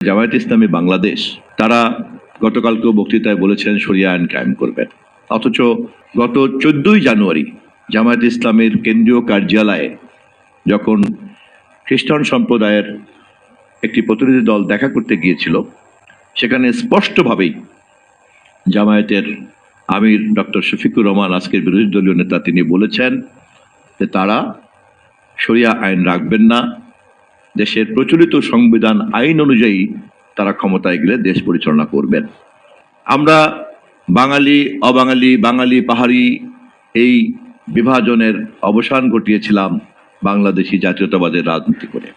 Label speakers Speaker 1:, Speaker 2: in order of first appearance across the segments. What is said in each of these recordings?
Speaker 1: জামায়াত ইসলামী বাংলাদেশ তারা গতকালকেও বক্তৃতায় বলেছেন শরিয়া আইন কায়েম করবেন, অথচ গত 14ই জানুয়ারি জামায়াত ইসলামের কেন্দ্রীয় কার্যালয়ে যখন খ্রিস্টান সম্প্রদায়ের একটি প্রতিনিধি দল দেখা করতে গিয়েছিল, সেখানে স্পষ্টভাবেই জামায়াতের আমির ডক্টর শফিকুর রহমান, আজকের বিরোধী দলীয় নেতা, তিনি বলেছেন যে তারা শরিয়া আইন রাখবেন না, দেশের প্রচলিত সংবিধান আইন অনুযায়ী তারা ক্ষমতায় গেলে দেশ পরিচালনা করবেন। আমরা বাঙালি অবাঙালি, বাঙালি পাহাড়ি এই বিভাজনের অবসান ঘটিয়েছিলাম বাংলাদেশি জাতীয়তাবাদের রাজনীতি করে।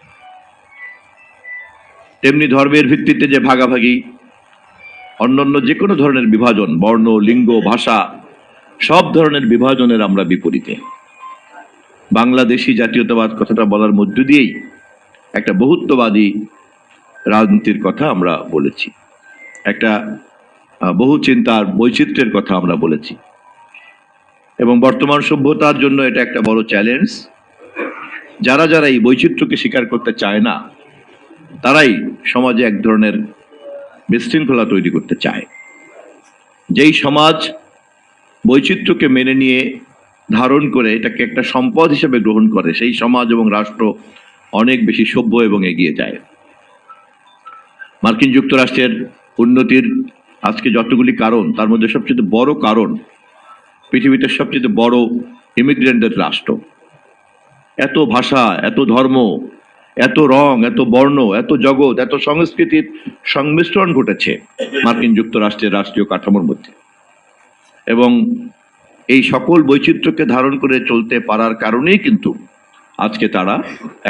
Speaker 1: তেমনি ধর্মের ভিত্তিতে যে ভাগাভাগি, অন্যান্য যে কোনো ধরনের বিভাজন, বর্ণ, লিঙ্গ, ভাষা, সব ধরনের বিভাজনের আমরা বিপরীতে। বাংলাদেশি জাতীয়তাবাদ কথাটা বলার মধ্য দিয়েই একটা বহুত্ববাদী রাজনীতির কথা আমরা বলেছি, একটা বহু চিন্তার বৈচিত্র্যের কথা আমরা বলেছি, এবং বর্তমান সভ্যতার জন্য এটা একটা বড় চ্যালেঞ্জ। যারা যারা এই বৈচিত্র্যকে স্বীকার করতে চায় না, তারাই সমাজে এক ধরনের বিশৃঙ্খলা তৈরি করতে চায়। যেই সমাজ বৈচিত্র্যকে মেনে নিয়ে ধারণ করে এটাকে একটা সম্পদ হিসেবে গ্রহণ করে, সেই সমাজ এবং রাষ্ট্র অনেক বেশি সভ্য এবং এগিয়ে যায়। মার্কিন যুক্তরাষ্ট্রের উন্নতির আজকে যতগুলি কারণ, তার মধ্যে সবচেয়ে বড় কারণ পৃথিবীতে সবচেয়ে বড় ইমিগ্রেন্টের রাষ্ট্র। এত ভাষা, এত ধর্ম, এত রং, এত বর্ণ, এত জগৎ, এত সংস্কৃতির সংমিশ্রণ ঘটেছে মার্কিন যুক্তরাষ্ট্রের রাষ্ট্রীয় কাঠামোর মধ্যে, এবং এই সকল বৈচিত্র্যকে ধারণ করে চলতে পারার কারণেই কিন্তু আজকে তারা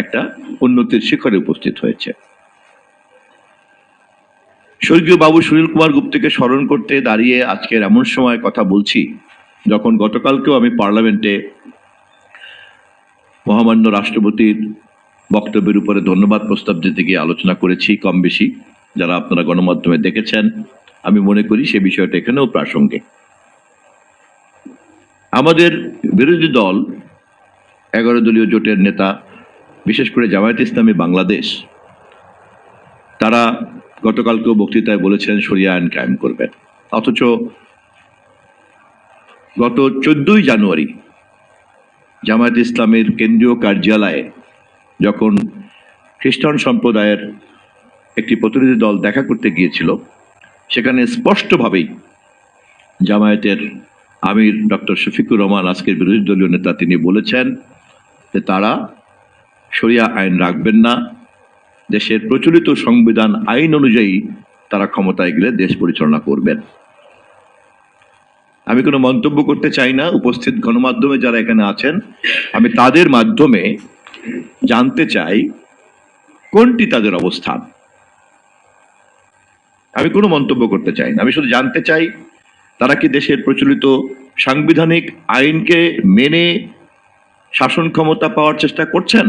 Speaker 1: একটা উন্নতির শিখরে উপস্থিত হয়েছে। স্বর্গীয় বাবু সুনীল কুমার গুপ্তকে স্মরণ করতে দাঁড়িয়ে আজকের এমন সময় কথা বলছি যখন গতকালকেও আমি পার্লামেন্টে মহামান্য রাষ্ট্রপতির বক্তব্যের উপরে ধন্যবাদ প্রস্তাব দিতে গিয়ে আলোচনা করেছি। কম বেশি যারা আপনারা গণমাধ্যমে দেখেছেন, আমি মনে করি সে বিষয়টা এখানেও প্রাসঙ্গিক। আমাদের বিরোধী দল 11 দলীয় জোটের নেতা, বিশেষ করে জামায়াত ইসলামী বাংলাদেশ, তারা গতকালকেও বক্তৃতায় বলেছেন শরিয়া আইন কায়েম করবেন, অথচ গত 14ই জানুয়ারি জামায়াত ইসলামের কেন্দ্রীয় কার্যালয়ে যখন খ্রিস্টান সম্প্রদায়ের একটি প্রতিনিধি দল দেখা করতে গিয়েছিল, সেখানে স্পষ্টভাবেই জামায়াতের আমির ডক্টর শফিকুর রহমান, আজকের বিরোধী দলীয় নেতা, তিনি বলেছেন যে তারা শরিয়া আইন রাখবেন না, দেশের প্রচলিত সংবিধান আইন অনুযায়ী তারা ক্ষমতায় গেলে দেশ পরিচালনা করবেন। আমি কোনো মন্তব্য করতে চাই না। উপস্থিত গণমাধ্যমে যারা এখানে আছেন, আমি তাদের মাধ্যমে জানতে চাই কোনটি তাদের অবস্থান। আমি কোনো মন্তব্য করতে চাই না, আমি শুধু জানতে চাই তারা কি দেশের প্রচলিত সাংবিধানিক আইনকে মেনে শাসন ক্ষমতা পাওয়ার চেষ্টা করছেন,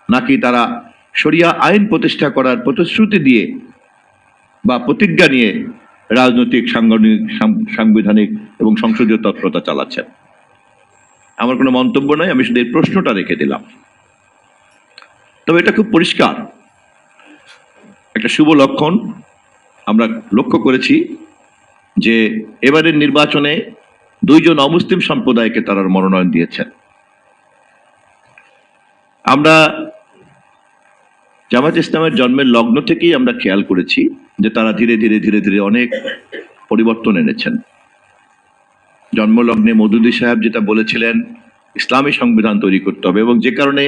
Speaker 1: নাকি তারা শরিয়া আইন প্রতিষ্ঠা করার প্রতিশ্রুতি দিয়ে বা প্রতিজ্ঞা নিয়ে রাজনৈতিক, সাংবিধানিক এবং সংসদীয় তৎপরতা চালাচ্ছেন। আমার কোনো মন্তব্য নাই, আমি শুধু এই প্রশ্নটা রেখে দিলাম। তবে এটা খুব পরিষ্কার একটা শুভ লক্ষণ। আমরা লক্ষ্য করেছি যে এবারের নির্বাচনে 2 জন অমুসলিম সম্প্রদায়কে তারা মনোনয়ন দিয়েছেন। আমরা জামায়াত ইসলামের জন্মের লগ্ন থেকেই আমরা খেয়াল করেছি যে তারা ধীরে ধীরে অনেক পরিবর্তন এনেছেন। জন্মলগ্নে মওদুদী সাহেব যেটা বলেছিলেন, ইসলামী সংবিধান তৈরি করতে হবে, এবং যে কারণে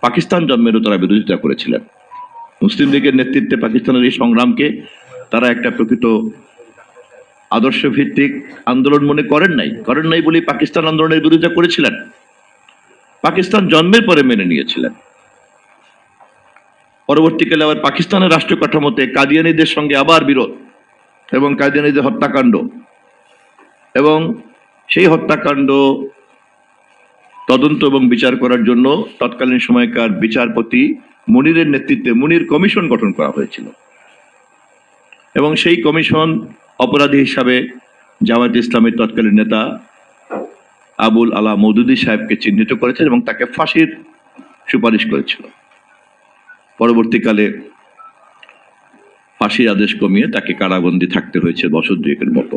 Speaker 1: পাকিস্তান জন্মেরও তারা বিরোধিতা করেছিলেন। মুসলিম লীগের নেতৃত্বে পাকিস্তানের এই সংগ্রামকে তারা একটা প্রকৃত আদর্শ ভিত্তিক আন্দোলন মনে করেন নাই বলেই পাকিস্তান আন্দোলনের বিরোধিতা করেছিলেন। পাকিস্তান জন্মের পরে মেনে নিয়েছিলেন। পরবর্তীকালে আবার পাকিস্তানের রাষ্ট্র কাঠামোতে কাদিয়ানীদের সঙ্গে আবার বিরোধ এবং কাদিয়ানীদের হত্যাকাণ্ড, এবং সেই হত্যাকাণ্ড তদন্ত এবং বিচার করার জন্য তৎকালীন সময়কার বিচারপতি মুনিরের নেতৃত্বে মুনির কমিশন গঠন করা হয়েছিল, এবং সেই কমিশন অপরাধী হিসাবে জামায়াত ইসলামের তৎকালীন নেতা আবুল আলা মওদুদী সাহেবকে চিহ্নিত করেছেন এবং তাকে ফাঁসির সুপারিশ করেছিল। পরবর্তীকালে ফাঁসির আদেশ কমিয়ে তাকে কারাবন্দী থাকতে হয়েছে বছর দুয়েকের মতো।